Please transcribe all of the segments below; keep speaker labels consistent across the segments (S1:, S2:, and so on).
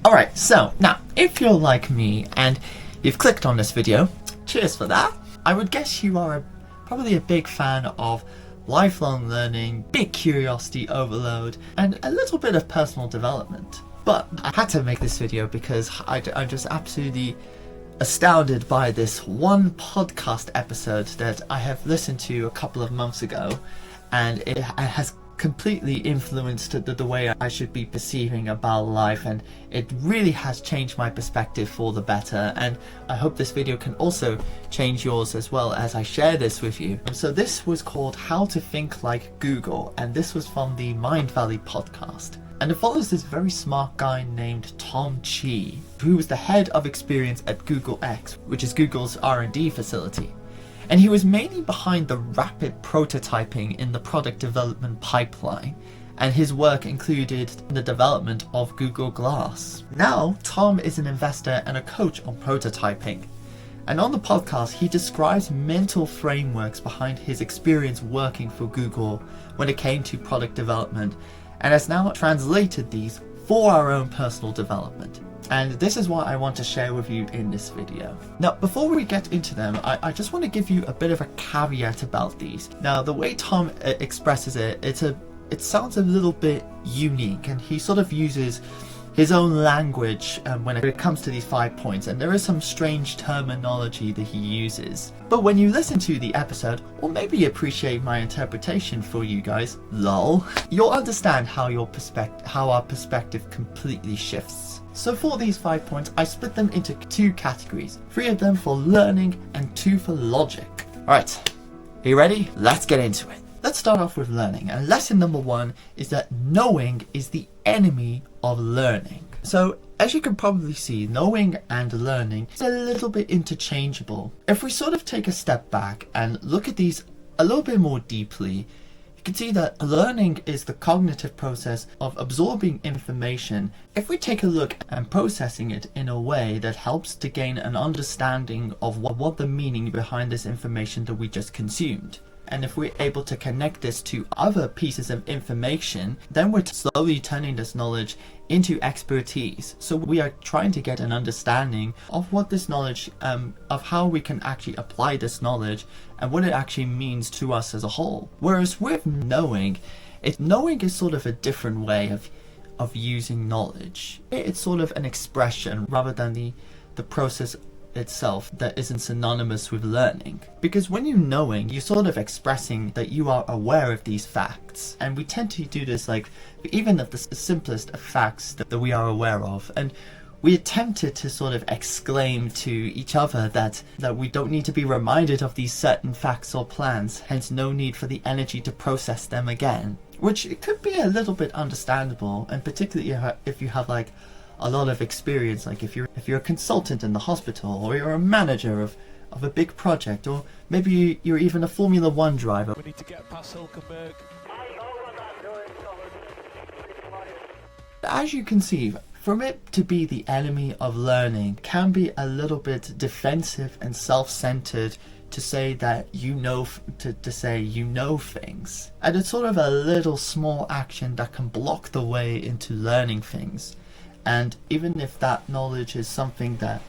S1: Alright, so now, if you're like me and you've clicked on this video, cheers for that. I would guess you are probably a big fan of lifelong learning, big curiosity overload, and a little bit of personal development. But I had to make this video because I'm just absolutely astounded by this one podcast episode that I have listened to a couple of months ago, and it has completely influenced the way I should be perceiving about life, and it really has changed my perspective for the better, and I hope this video can also change yours as well as I share this with you. So this was called How to Think Like Google, and this was from the Mind Valley podcast. And it follows this very smart guy named Tom Chi, who was the head of experience at Google X, which is Google's R&D facility. And he was mainly behind the rapid prototyping in the product development pipeline, and his work included the development of Google Glass. Now, Tom is an investor and a coach on prototyping. And on the podcast, he describes mental frameworks behind his experience working for Google when it came to product development, and has now translated these for our own personal development. And this is what I want to share with you in this video. Now, before we get into them, I just want to give you a bit of a caveat about these. Now, the way Tom expresses it, it sounds a little bit unique, and he sort of uses his own language when it comes to these 5 points, and there is some strange terminology that he uses. But when you listen to the episode, or maybe appreciate my interpretation for you guys, lol, you'll understand how our perspective completely shifts. So for these 5 points, I split them into 2 categories, 3 of them for learning and 2 for logic. Alright, are you ready? Let's get into it. Let's start off with learning, and lesson number 1 is that knowing is the enemy of learning. So as you can probably see, knowing and learning is a little bit interchangeable. If we sort of take a step back and look at these a little bit more deeply, you can see that learning is the cognitive process of absorbing information. If we take a look and processing it in a way that helps to gain an understanding of what the meaning behind this information that we just consumed. And if we're able to connect this to other pieces of information, then we're slowly turning this knowledge into expertise. So we are trying to get an understanding of what this knowledge, of how we can actually apply this knowledge and what it actually means to us as a whole. Whereas with knowing is sort of a different way of using knowledge. It's sort of an expression rather than the process itself that isn't synonymous with learning. Because when you're knowing, you're sort of expressing that you are aware of these facts, and we tend to do this like even of the simplest of facts that we are aware of, and we attempted to sort of exclaim to each other that we don't need to be reminded of these certain facts or plans, hence no need for the energy to process them again, which it could be a little bit understandable, and particularly if you have like a lot of experience, like if you're a consultant in the hospital, or you're a manager of a big project, or maybe you're even a Formula 1 driver.
S2: We need to get past Hulkenberg.
S1: As you can see, from it to be the enemy of learning can be a little bit defensive and self-centered to say that you know, to say you know things. And it's sort of a little small action that can block the way into learning things. And even if that knowledge is something that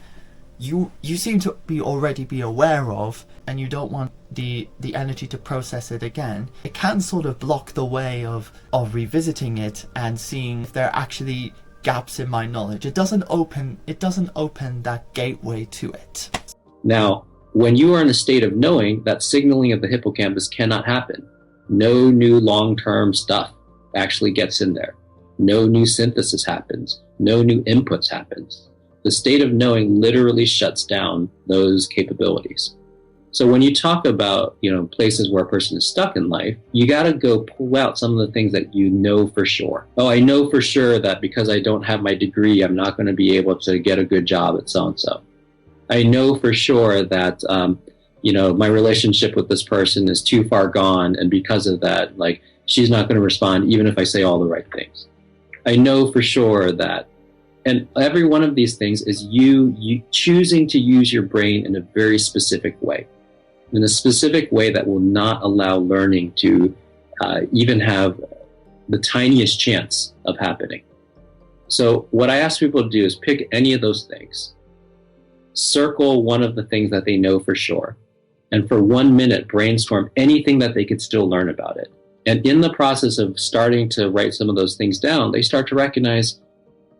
S1: you seem to already be aware of, and you don't want the energy to process it again, it can sort of block the way of revisiting it and seeing if there are actually gaps in my knowledge. It doesn't open that gateway to it.
S3: Now, when you are in a state of knowing, that signaling of the hippocampus cannot happen. No new long-term stuff actually gets in there. No new synthesis happens. No new inputs happens. The state of knowing literally shuts down those capabilities. So when you talk about, places where a person is stuck in life, you got to go pull out some of the things that you know for sure. Oh, I know for sure that because I don't have my degree, I'm not going to be able to get a good job at so-and-so. I know for sure that, my relationship with this person is too far gone, and because of that, she's not going to respond even if I say all the right things. I know for sure that, and every one of these things is you choosing to use your brain in a very specific way, in a specific way that will not allow learning to even have the tiniest chance of happening. So what I ask people to do is pick any of those things, circle one of the things that they know for sure, and for 1 minute brainstorm anything that they could still learn about it. And in the process of starting to write some of those things down, they start to recognize,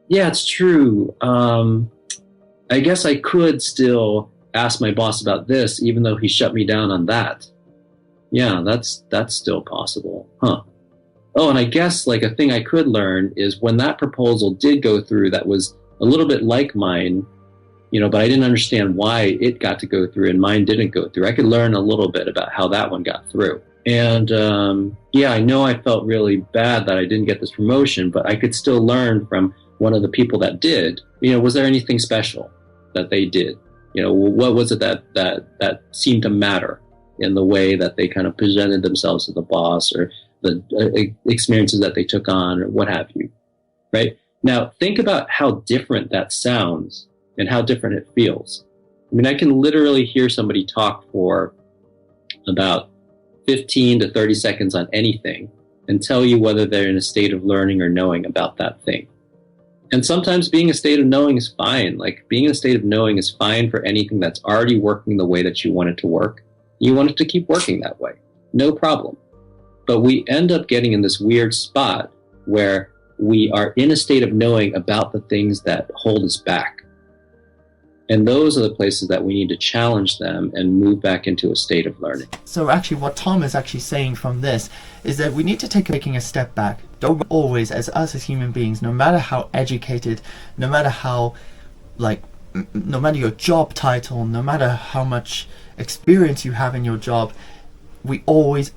S3: yeah, it's true. I guess I could still ask my boss about this, even though he shut me down on that. Yeah, that's still possible. Huh. Oh, and I guess like a thing I could learn is when that proposal did go through that was a little bit like mine, but I didn't understand why it got to go through and mine didn't go through. I could learn a little bit about how that one got through. And I know I felt really bad that I didn't get this promotion, but I could still learn from one of the people that did. Was there anything special that they did? What was it that seemed to matter in the way that they kind of presented themselves to the boss, or the experiences that they took on, or what have you, right? Now, think about how different that sounds and how different it feels. I mean, I can literally hear somebody talk for about 15 to 30 seconds on anything and tell you whether they're in a state of learning or knowing about that thing. And sometimes being a state of knowing is fine. Like being in a state of knowing is fine for anything that's already working the way that you want it to work. You want it to keep working that way. No problem. But we end up getting in this weird spot where we are in a state of knowing about the things that hold us back. And those are the places that we need to challenge them and move back into a state of learning.
S1: So actually what Tom is actually saying from this is that we need to taking a step back. Don't always, as us as human beings, no matter how educated, no matter how, no matter your job title, no matter how much experience you have in your job, we always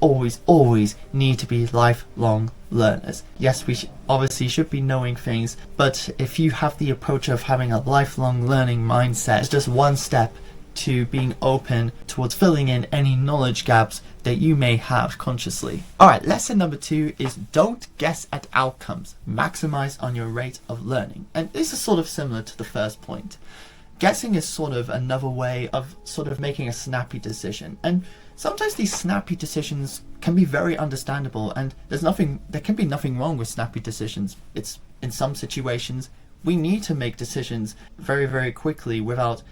S1: need to be lifelong learners. Yes, we obviously should be knowing things, but if you have the approach of having a lifelong learning mindset, it's just one step to being open towards filling in any knowledge gaps that you may have consciously. Alright, lesson number 2 is don't guess at outcomes. Maximize on your rate of learning. And this is sort of similar to the first point. Guessing is sort of another way of sort of making a snappy decision. And sometimes these snappy decisions can be very understandable, and there can be nothing wrong with snappy decisions. It's in some situations we need to make decisions very, very quickly without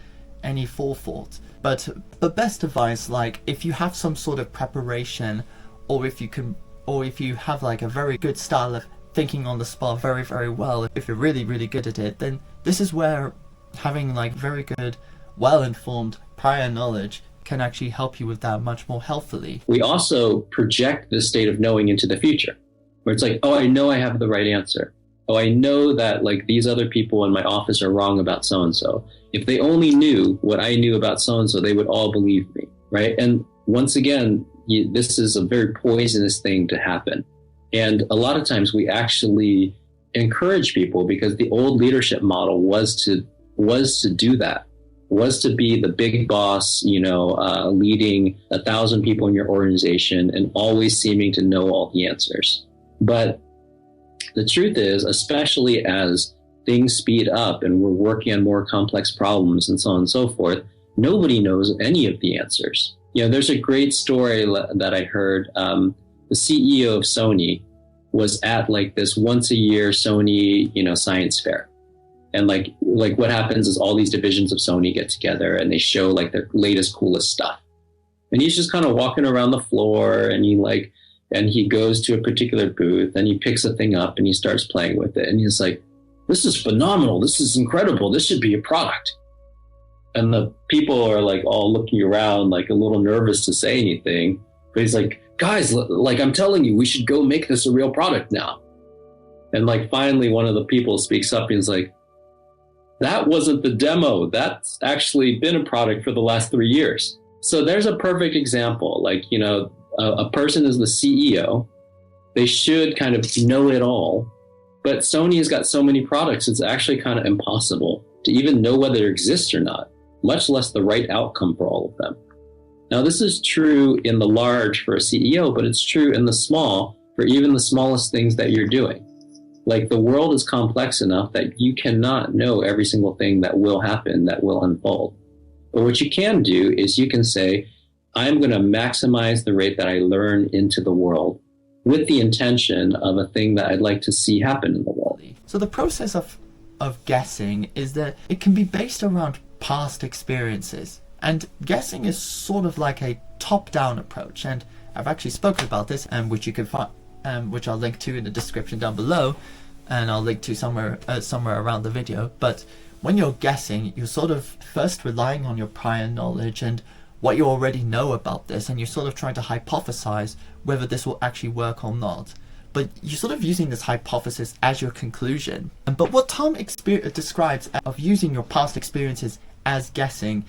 S1: any forethought. But the best advice, like if you have some sort of preparation, or if you have like a very good style of thinking on the spot very, very well, if you're really, really good at it, then this is where having like very good, well-informed prior knowledge can actually help you with that much more healthily.
S3: We also project this state of knowing into the future, where it's like, oh, I know I have the right answer. Oh, I know that like these other people in my office are wrong about so-and-so. If they only knew what I knew about so-and-so, they would all believe me, right? And once again, this is a very poisonous thing to happen. And a lot of times we actually encourage people, because the old leadership model was to do that, was to be the big boss, leading 1,000 people in your organization and always seeming to know all the answers. But the truth is, especially as things speed up and we're working on more complex problems and so on and so forth, nobody knows any of the answers. There's a great story that I heard. The CEO of Sony was at like this once a year Sony, science fair. And like what happens is all these divisions of Sony get together and they show like their latest, coolest stuff. And he's just kind of walking around the floor, and he goes to a particular booth and he picks a thing up and he starts playing with it. And he's like, this is phenomenal. This is incredible. This should be a product. And the people are like all looking around, like a little nervous to say anything. But he's like, guys, like I'm telling you, we should go make this a real product now. And like finally one of the people speaks up and he's like, that wasn't the demo. That's actually been a product for the last 3 years. So there's a perfect example. Like, a person is the CEO. They should kind of know it all. But Sony has got so many products, it's actually kind of impossible to even know whether it exists or not, much less the right outcome for all of them. Now, this is true in the large for a CEO, but it's true in the small for even the smallest things that you're doing. Like the world is complex enough that you cannot know every single thing that will happen, that will unfold. But what you can do is you can say, I'm going to maximize the rate that I learn into the world. with the intention of a thing that I'd like to see happen in the world.
S1: So the process of guessing is that it can be based around past experiences. And guessing is sort of like a top-down approach. And I've actually spoken about this, which you can find, which I'll link to in the description down below, and I'll link to somewhere around the video. But when you're guessing, you're sort of first relying on your prior knowledge and what you already know about this, and you're sort of trying to hypothesize whether this will actually work or not. But you're sort of using this hypothesis as your conclusion. But what Tom describes of using your past experiences as guessing,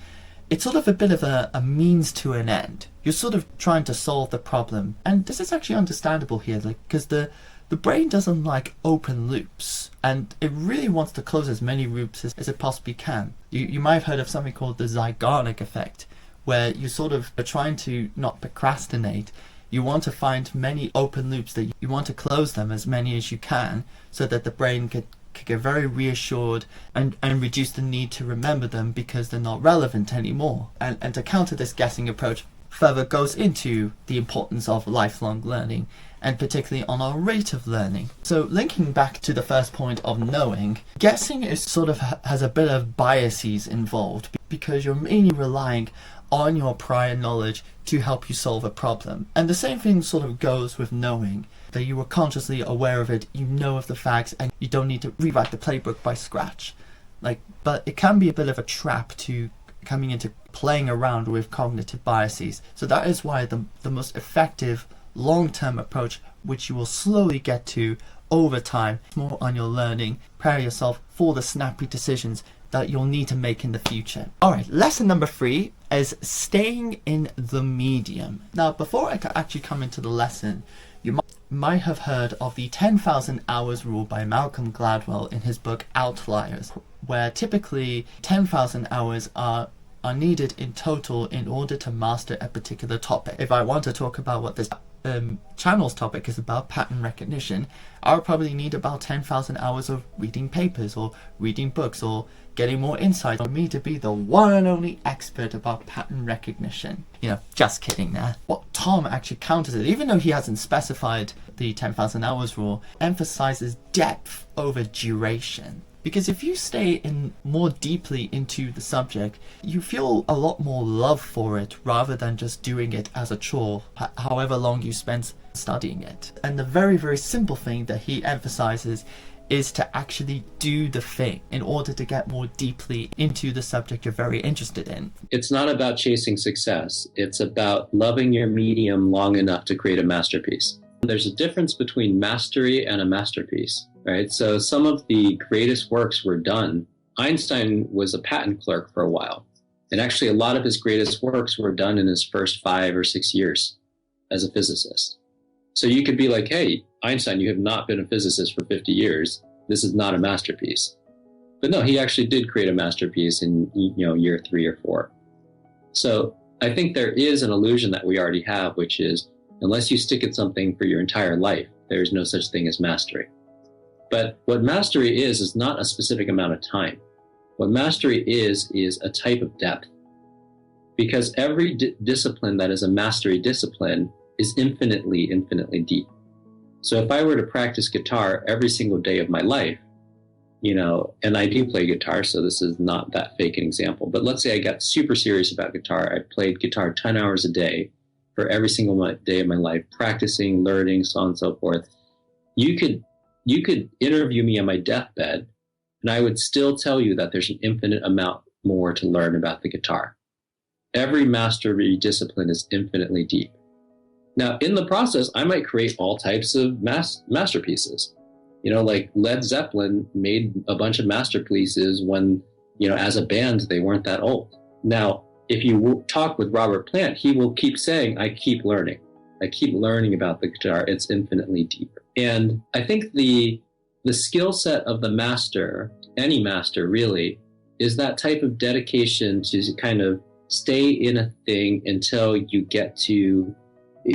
S1: it's sort of a bit of a means to an end. You're sort of trying to solve the problem. And this is actually understandable here, because the brain doesn't like open loops, and it really wants to close as many loops as it possibly can. You might have heard of something called the Zeigarnik effect, where you sort of are trying to not procrastinate. You want to find many open loops, that you want to close them as many as you can, so that the brain could get very reassured and reduce the need to remember them because they're not relevant anymore. And to counter this guessing approach further goes into the importance of lifelong learning, and particularly on our rate of learning. So linking back to the first point of knowing, guessing is sort of has a bit of biases involved, because you're mainly relying on your prior knowledge to help you solve a problem. And the same thing sort of goes with knowing, that you were consciously aware of it, you know of the facts, and you don't need to rewrite the playbook by scratch. But it can be a bit of a trap to coming into playing around with cognitive biases. So that is why the most effective long-term approach, which you will slowly get to over time, more on your learning, prepare yourself for the snappy decisions that you'll need to make in the future. Alright, lesson number 3 is staying in the medium. Now, before I actually come into the lesson, you might have heard of the 10,000 hours rule by Malcolm Gladwell in his book Outliers, where typically 10,000 hours are needed in total in order to master a particular topic. If I want to talk about what this channel's topic is about, pattern recognition, I would probably need about 10,000 hours of reading papers or reading books or getting more insight for me to be the one and only expert about pattern recognition. Just kidding there. What Tom actually counters it, even though he hasn't specified the 10,000 hours rule, emphasizes depth over duration. Because if you stay in more deeply into the subject, you feel a lot more love for it rather than just doing it as a chore, however long you spend studying it. And the very, very simple thing that he emphasizes is to actually do the thing in order to get more deeply into the subject you're very interested in.
S3: It's not about chasing success. It's about loving your medium long enough to create a masterpiece. There's a difference between mastery and a masterpiece, right? So some of the greatest works were done. Einstein was a patent clerk for a while. And actually a lot of his greatest works were done in his first 5 or 6 years as a physicist. So you could be like, hey, Einstein, you have not been a physicist for 50 years. This is not a masterpiece. But no, he actually did create a masterpiece in year 3 or 4. So I think there is an illusion that we already have, which is unless you stick at something for your entire life, there is no such thing as mastery. But what mastery is not a specific amount of time. What mastery is a type of depth. Because every discipline that is a mastery discipline is infinitely, infinitely deep. So if I were to practice guitar every single day of my life, and I do play guitar, so this is not that fake an example, but let's say I got super serious about guitar. I played guitar 10 hours a day for every single day of my life, practicing, learning, so on and so forth. You could interview me on my deathbed, and I would still tell you that there's an infinite amount more to learn about the guitar. Every mastery discipline is infinitely deep. Now, in the process, I might create all types of masterpieces. Like Led Zeppelin made a bunch of masterpieces when, as a band, they weren't that old. Now, if you talk with Robert Plant, he will keep saying, I keep learning. I keep learning about the guitar. It's infinitely deep. And I think the skill set of the master, any master really, is that type of dedication to kind of stay in a thing until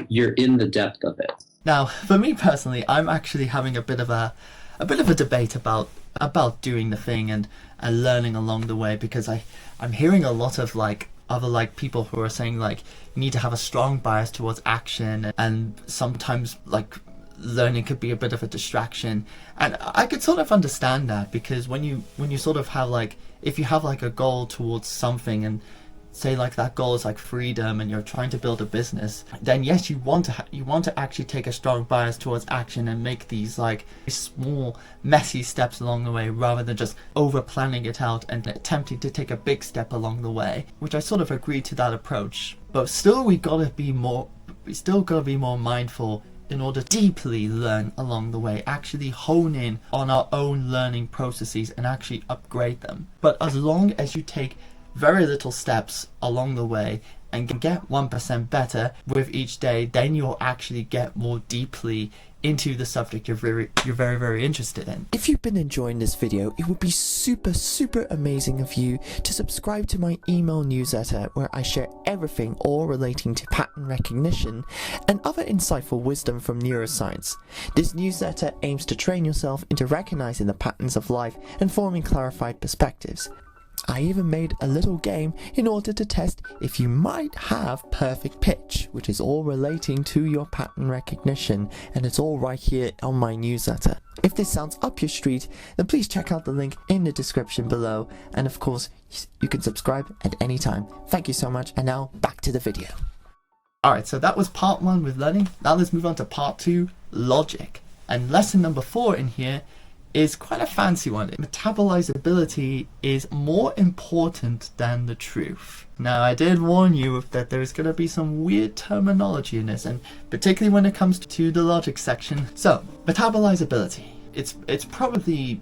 S3: you're in the depth of it.
S1: Now, for me personally, I'm actually having a bit of a debate about doing the thing and learning along the way, because I'm hearing a lot of other like people who are saying like you need to have a strong bias towards action, and sometimes like learning could be a bit of a distraction. And I could sort of understand that, because when you sort of have like, if you have like a goal towards something, and say like that goal is like freedom, and you're trying to build a business, then yes, you want to actually take a strong bias towards action and make these like small messy steps along the way, rather than just over planning it out and attempting to take a big step along the way, which I sort of agree to that approach. But still, we still gotta be more mindful in order to deeply learn along the way, actually hone in on our own learning processes and actually upgrade them. But as long as you take very little steps along the way and can get 1% better with each day, then you'll actually get more deeply into the subject you're very interested in.
S2: If you've been enjoying this video, it would be super amazing of you to subscribe to my email newsletter, where I share everything all relating to pattern recognition and other insightful wisdom from neuroscience. This newsletter aims to train yourself into recognizing the patterns of life and forming clarified perspectives. I even made a little game in order to test if you might have perfect pitch, which is all relating to your pattern recognition, and it's all right here on my newsletter. If this sounds up your street, then please check out the link in the description below, and of course you can subscribe at any time. Thank you so much, and now back to the video.
S1: Alright, so that was part 1 with learning. Now let's move on to part 2, logic. And lesson number 4 in here is quite a fancy one. Metabolizability is more important than the truth. Now, I did warn you that there's going to be some weird terminology in this, and particularly when it comes to the logic section. So, metabolizability. It's probably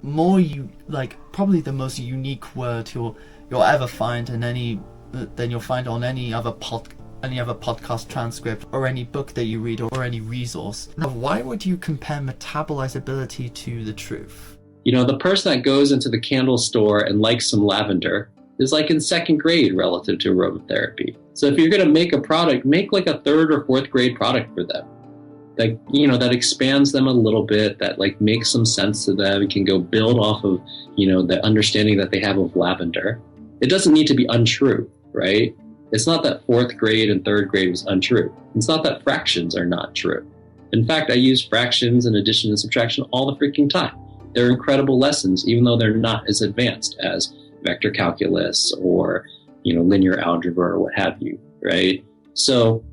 S1: probably the most unique word you'll ever find than you'll find on any other podcast transcript or any book that you read or any resource. Now, why would you compare metabolizability to the truth?
S3: You know, the person that goes into the candle store and likes some lavender is like in 2nd grade relative to aromatherapy. So if you're going to make a product, make like a 3rd or 4th grade product for them. Like, you know, that expands them a little bit, that like makes some sense to them and can go build off of, you know, the understanding that they have of lavender. It doesn't need to be untrue, right? It's not that 4th grade and 3rd grade was untrue. It's not that fractions are not true. In fact, I use fractions and addition and subtraction all the freaking time. They're incredible lessons, even though they're not as advanced as vector calculus or, you know, linear algebra or what have you, right? So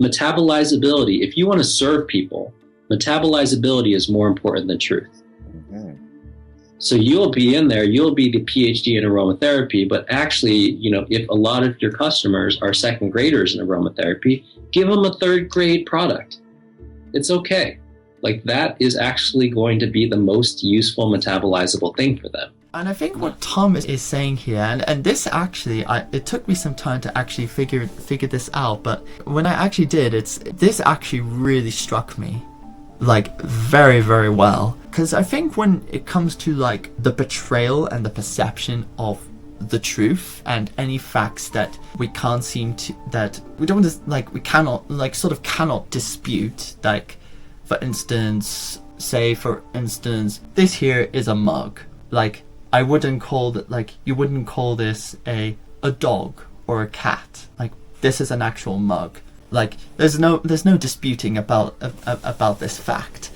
S3: metabolizability, if you want to serve people, metabolizability is more important than truth. So you'll be in there, you'll be the PhD in aromatherapy, but actually, you know, if a lot of your customers are 2nd graders in aromatherapy, give them a 3rd grade product. It's okay. Like, that is actually going to be the most useful metabolizable thing for them.
S1: And I think what Tom is saying here, and this actually, it took me some time to actually figure this out, but when I actually did, this actually really struck me like very well, because I think when it comes to like the betrayal and the perception of the truth and any facts that we can't seem to, that we don't just like, we cannot like sort of cannot dispute, like for instance, this here is a mug. Like, I wouldn't call that, like, you wouldn't call this a dog or a cat. Like, this is an actual mug. Like, there's no disputing about this fact.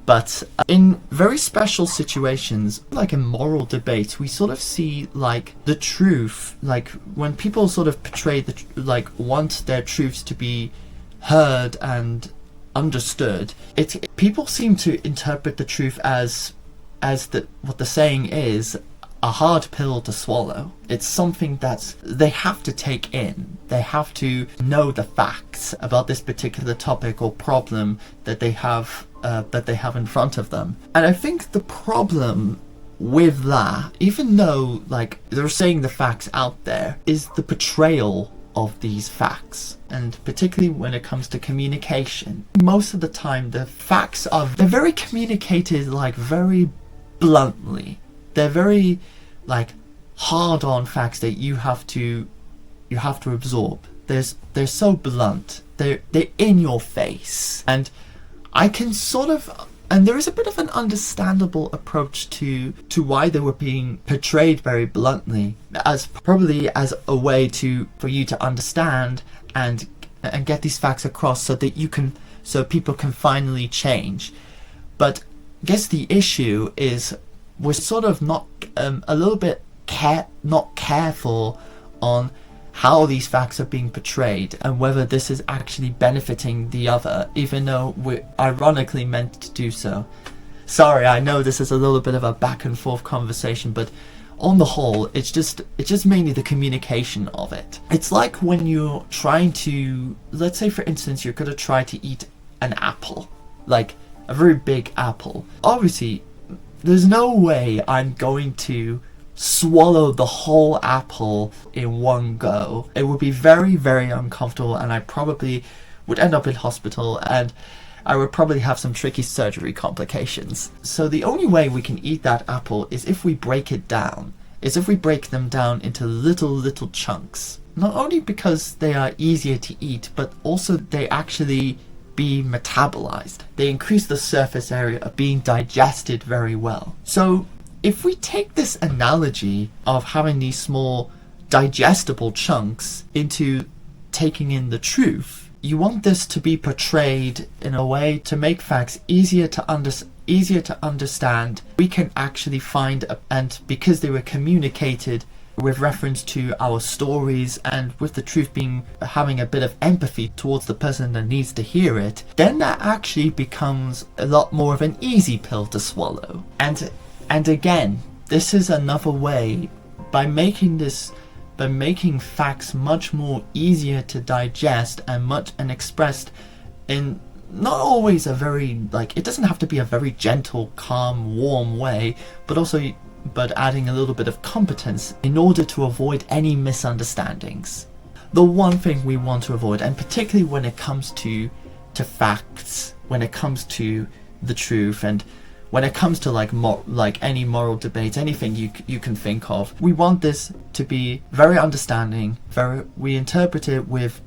S1: But in very special situations, like in moral debates, we sort of see like the truth, like when people sort of portray want their truths to be heard and understood. People seem to interpret the truth as what the saying is, a hard pill to swallow. It's something that they have to take in. They have to know the facts about this particular topic or problem that they have in front of them. And I think the problem with that, even though like they're saying the facts out there, is the portrayal of these facts. And particularly when it comes to communication, most of the time the facts they're very communicated like very bluntly. They're very like hard on facts that you have to absorb. They're so blunt. They're in your face. And I can sort of And there is a bit of an understandable approach to why they were being portrayed very bluntly, as probably as a way for you to understand and get these facts across so people can finally change. But I guess the issue is we're sort of not a little bit not careful on how these facts are being portrayed and whether this is actually benefiting the other, even though we're ironically meant to do so. Sorry, I know this is a little bit of a back and forth conversation, but on the whole, it's just mainly the communication of it. It's like when you're trying to, let's say for instance, you're going to try to eat an apple, like a very big apple. Obviously, there's no way I'm going to swallow the whole apple in one go. It would be very, very uncomfortable, and I probably would end up in hospital, and I would probably have some tricky surgery complications. So the only way we can eat that apple is if we break them down into little chunks. Not only because they are easier to eat, but also they actually be metabolized. They increase the surface area of being digested very well. So if we take this analogy of having these small digestible chunks into taking in the truth, you want this to be portrayed in a way to make facts easier to understand. We can actually find, and because they were communicated with reference to our stories and with the truth having a bit of empathy towards the person that needs to hear it, then that actually becomes a lot more of an easy pill to swallow. And again, this is another way, by making facts much more easier to digest and expressed in not always a very, it doesn't have to be a very gentle, calm, warm way, but adding a little bit of competence in order to avoid any misunderstandings. The one thing we want to avoid, and particularly when it comes to facts, when it comes to the truth, and when it comes to any moral debate, anything you can think of, we want this to be very understanding. We interpret it with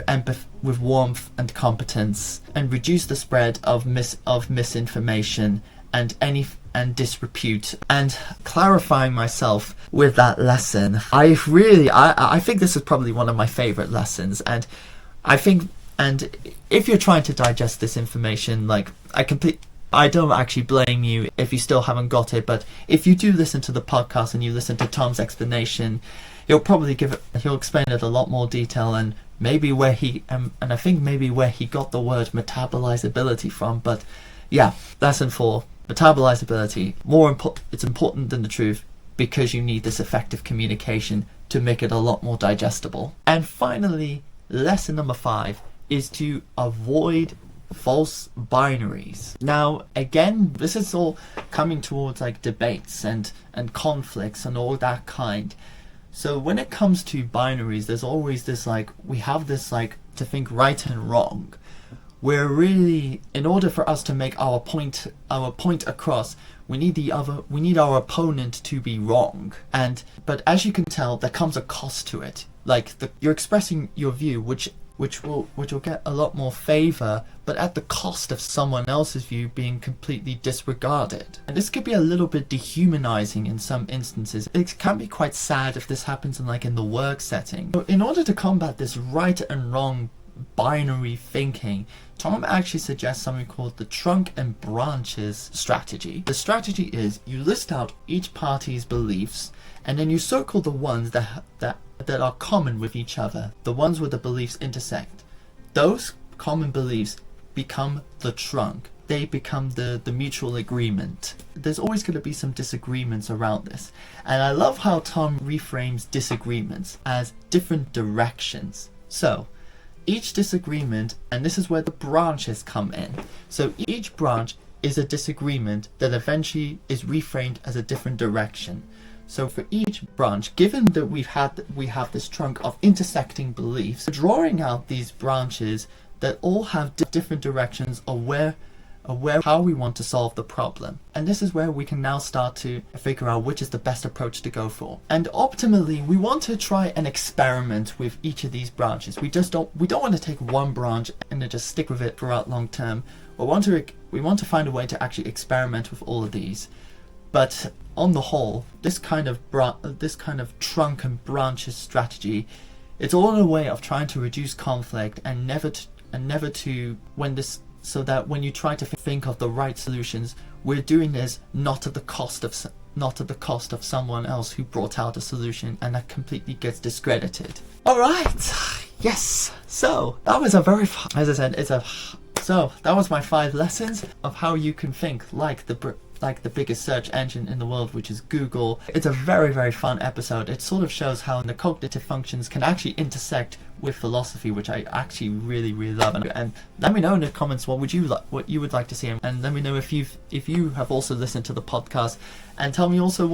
S1: empathy, with warmth and competence, and reduce the spread of misinformation and disrepute. And clarifying myself with that lesson, I think this is probably one of my favorite lessons, and if you're trying to digest this information, I don't actually blame you if you still haven't got it, but if you do listen to the podcast and you listen to Tom's explanation, he'll explain it a lot more detail, and maybe where he got the word metabolizability from. But yeah, lesson 4, metabolizability. It's important than the truth, because you need this effective communication to make it a lot more digestible. And finally, lesson number 5 is to avoid false binaries. Now again, this is all coming towards debates and conflicts and all that kind. So when it comes to binaries, there's always this we have this to think right and wrong. We're really, in order for us to make our point across, we need our opponent to be wrong. But as you can tell, there comes a cost to it. You're expressing your view, which will get a lot more favor, but at the cost of someone else's view being completely disregarded. And this could be a little bit dehumanizing in some instances. It can be quite sad if this happens in the work setting. So in order to combat this right and wrong binary thinking, Tom actually suggests something called the trunk and branches strategy. The strategy is you list out each party's beliefs, and then you circle the ones that are common with each other, the ones where the beliefs intersect. Those common beliefs become the trunk. They become the mutual agreement. There's always going to be some disagreements around this. And I love how Tom reframes disagreements as different directions. So each disagreement, and this is where the branches come in. So each branch is a disagreement that eventually is reframed as a different direction. So for each branch, given that we have this trunk of intersecting beliefs, drawing out these branches that all have different directions of how we want to solve the problem. And this is where we can now start to figure out which is the best approach to go for. And optimally, we want to try an experiment with each of these branches. We don't want to take one branch and then just stick with it throughout long term. We want to we want to find a way to actually experiment with all of these. But on the whole, this kind of trunk and branches strategy, it's all in a way of trying to reduce conflict and never to so that when you try to think of the right solutions, we're doing this not at the cost of someone else who brought out a solution, and that completely gets discredited. All right, yes. So that was that was my 5 lessons of how you can think like the biggest search engine in the world, which is Google. It's a very, very fun episode. It sort of shows how the cognitive functions can actually intersect with philosophy, which I actually really, really love. And let me know in the comments what you would like to see, and let me know if you have also listened to the podcast, and tell me also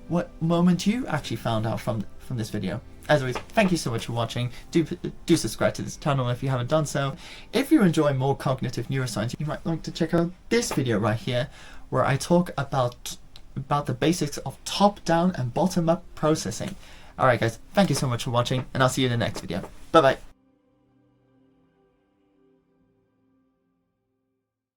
S1: what moment you actually found out from this video. As always, thank you so much for watching. Do subscribe to this channel if you haven't done so. If you enjoy more cognitive neuroscience, you might like to check out this video right here, where I talk about the basics of top-down and bottom-up processing. Alright guys, thank you so much for watching, and I'll see you in the next video. Bye bye.